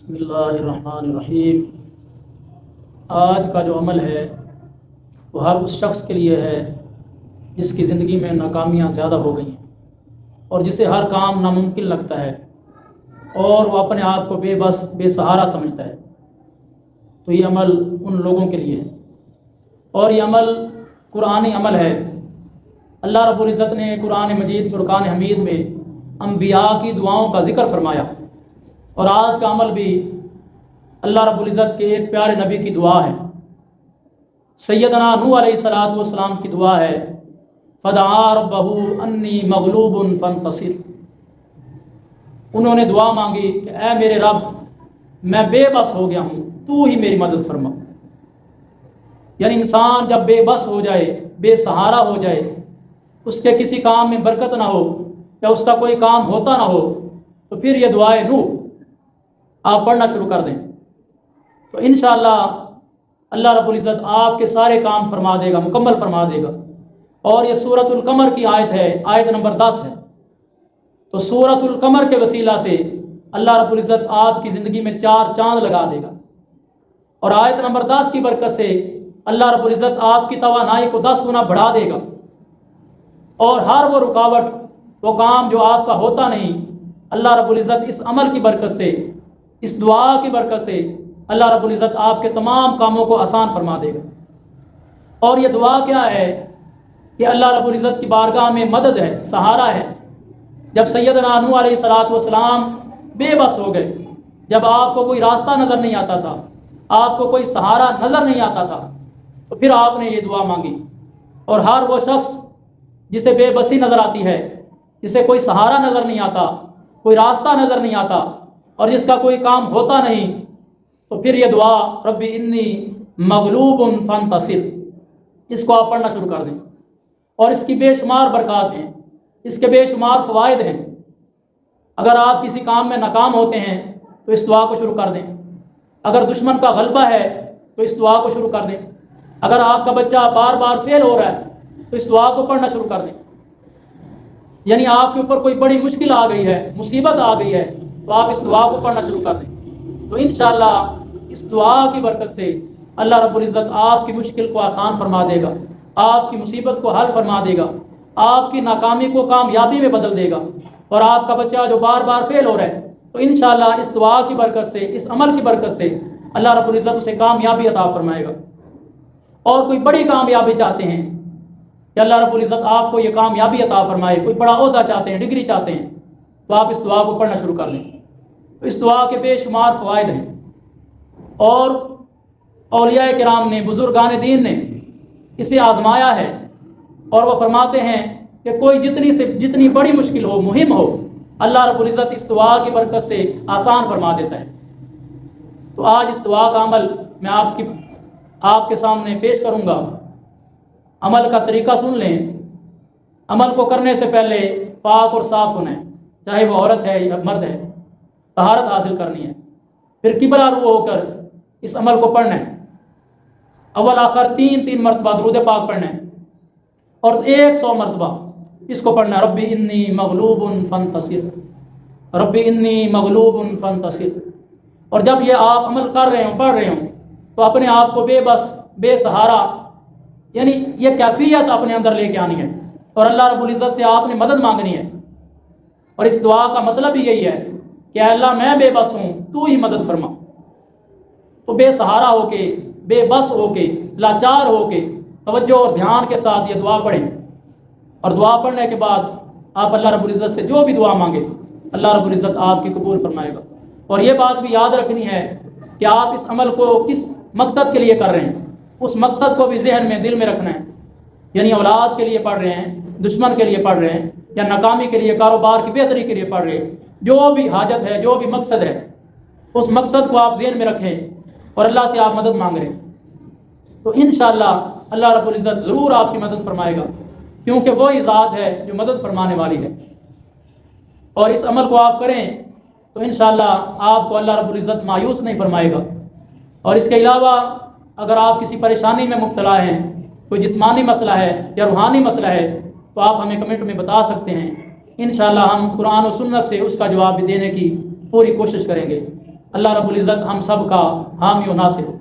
بسم اللہ الرحمن الرحیم۔ آج کا جو عمل ہے وہ ہر اس شخص کے لیے ہے جس کی زندگی میں ناکامیاں زیادہ ہو گئی ہیں اور جسے ہر کام ناممکن لگتا ہے اور وہ اپنے آپ کو بے بس بے سہارا سمجھتا ہے، تو یہ عمل ان لوگوں کے لیے ہے۔ اور یہ عمل قرآنی عمل ہے۔ اللہ رب العزت نے قرآن مجید فرقان حمید میں انبیاء کی دعاؤں کا ذکر فرمایا، اور آج کا عمل بھی اللہ رب العزت کے ایک پیارے نبی کی دعا ہے۔ سیدنا نوح علیہ السلام کی دعا ہے، فدعا ربہ انی مغلوب فانتصر۔ انہوں نے دعا مانگی کہ اے میرے رب، میں بے بس ہو گیا ہوں، تو ہی میری مدد فرما۔ یعنی انسان جب بے بس ہو جائے، بے سہارا ہو جائے، اس کے کسی کام میں برکت نہ ہو یا اس کا کوئی کام ہوتا نہ ہو، تو پھر یہ دعائے نوح آپ پڑھنا شروع کر دیں، تو انشاءاللہ اللہ رب العزت آپ کے سارے کام فرما دے گا، مکمل فرما دے گا۔ اور یہ سورۃ القمر کی آیت ہے، آیت نمبر 10 ہے۔ تو سورۃ القمر کے وسیلہ سے اللہ رب العزت آپ کی زندگی میں 4 چاند لگا دے گا، اور آیت نمبر 10 کی برکت سے اللہ رب العزت آپ کی توانائی کو 10 گنا بڑھا دے گا، اور ہر وہ رکاوٹ، وہ کام جو آپ کا ہوتا نہیں، اللہ رب العزت اس عمل کی برکت سے، اس دعا کی برکت سے اللہ رب العزت آپ کے تمام کاموں کو آسان فرما دے گا۔ اور یہ دعا کیا ہے کہ اللہ رب العزت کی بارگاہ میں مدد ہے، سہارا ہے۔ جب سیدنا نوح علیہ السلام بے بس ہو گئے، جب آپ کو کوئی راستہ نظر نہیں آتا تھا، آپ کو کوئی سہارا نظر نہیں آتا تھا، تو پھر آپ نے یہ دعا مانگی۔ اور ہر وہ شخص جسے بے بسی نظر آتی ہے، جسے کوئی سہارا نظر نہیں آتا، کوئی راستہ نظر نہیں آتا، اور جس کا کوئی کام ہوتا نہیں، تو پھر یہ دعا ربی انی مغلوب فانتصر، اس کو آپ پڑھنا شروع کر دیں۔ اور اس کی بے شمار برکات ہیں، اس کے بے شمار فوائد ہیں۔ اگر آپ کسی کام میں ناکام ہوتے ہیں تو اس دعا کو شروع کر دیں۔ اگر دشمن کا غلبہ ہے تو اس دعا کو شروع کر دیں۔ اگر آپ کا بچہ بار بار فیل ہو رہا ہے تو اس دعا کو پڑھنا شروع کر دیں۔ یعنی آپ کے اوپر کوئی بڑی مشکل آ گئی ہے، مصیبت آ گئی ہے، تو آپ اس دعا کو پڑھنا شروع کر دیں، تو انشاءاللہ اس دعا کی برکت سے اللہ رب العزت آپ کی مشکل کو آسان فرما دے گا، آپ کی مصیبت کو حل فرما دے گا، آپ کی ناکامی کو کامیابی میں بدل دے گا۔ اور آپ کا بچہ جو بار بار فیل ہو رہا ہے، تو انشاءاللہ اس دعا کی برکت سے، اس عمل کی برکت سے اللہ رب العزت اسے کامیابی عطا فرمائے گا۔ اور کوئی بڑی کامیابی چاہتے ہیں کہ اللہ رب العزت آپ کو یہ کامیابی عطا فرمائے، کوئی بڑا عہدہ چاہتے ہیں، ڈگری چاہتے ہیں، تو آپ اس دعا کو پڑھنا شروع کر لیں۔ تو اس دعا کے بے شمار فوائد ہیں، اور اولیاء کرام نے، بزرگان دین نے اسے آزمایا ہے، اور وہ فرماتے ہیں کہ کوئی جتنی بڑی مشکل ہو، مہم ہو، اللہ رب العزت اس دعا کی برکت سے آسان فرما دیتا ہے۔ تو آج اس دعا کا عمل میں آپ کے سامنے پیش کروں گا۔ عمل کا طریقہ سن لیں۔ عمل کو کرنے سے پہلے پاک اور صاف ہونا ہے، چاہے وہ عورت ہے یا مرد ہے، طہارت حاصل کرنی ہے۔ پھر قبلہ رو ہو کر اس عمل کو پڑھنا ہے۔ اول آخر 3 مرتبہ درود پاک پڑھنا ہے، اور 100 مرتبہ اس کو پڑھنا ہے، ربی انی مغلوب فانتصر، ربی انی مغلوب فانتصر۔ اور جب یہ آپ عمل کر رہے ہوں، پڑھ رہے ہوں، تو اپنے آپ کو بے بس بے سہارا، یعنی یہ کیفیت اپنے اندر لے کے آنی ہے، اور اللہ رب العزت سے آپ نے مدد مانگنی ہے۔ اور اس دعا کا مطلب بھی یہی ہے کہ اے اللہ، میں بے بس ہوں، تو ہی مدد فرما۔ تو بے سہارا ہو کے، بے بس ہو کے، لاچار ہو کے توجہ اور دھیان کے ساتھ یہ دعا پڑھیں، اور دعا پڑھنے کے بعد آپ اللہ رب العزت سے جو بھی دعا مانگے، اللہ رب العزت آپ کی قبول فرمائے گا۔ اور یہ بات بھی یاد رکھنی ہے کہ آپ اس عمل کو کس مقصد کے لیے کر رہے ہیں، اس مقصد کو بھی ذہن میں، دل میں رکھنا ہے۔ یعنی اولاد کے لیے پڑھ رہے ہیں، دشمن کے لیے پڑھ رہے ہیں، یا ناکامی کے لیے، کاروبار کی بہتری کے لیے پڑھ رہے ہیں، جو بھی حاجت ہے، جو بھی مقصد ہے، اس مقصد کو آپ ذہن میں رکھیں اور اللہ سے آپ مدد مانگ رہے ہیں، تو انشاءاللہ اللہ رب العزت ضرور آپ کی مدد فرمائے گا، کیونکہ وہی ذات ہے جو مدد فرمانے والی ہے۔ اور اس عمل کو آپ کریں تو انشاءاللہ آپ کو اللہ رب العزت مایوس نہیں فرمائے گا۔ اور اس کے علاوہ اگر آپ کسی پریشانی میں مبتلا ہیں، کوئی جسمانی مسئلہ ہے یا روحانی مسئلہ ہے، تو آپ ہمیں کمنٹ میں بتا سکتے ہیں۔ انشاءاللہ ہم قرآن و سنت سے اس کا جواب بھی دینے کی پوری کوشش کریں گے۔ اللہ رب العزت ہم سب کا حامی و ناصر ہو۔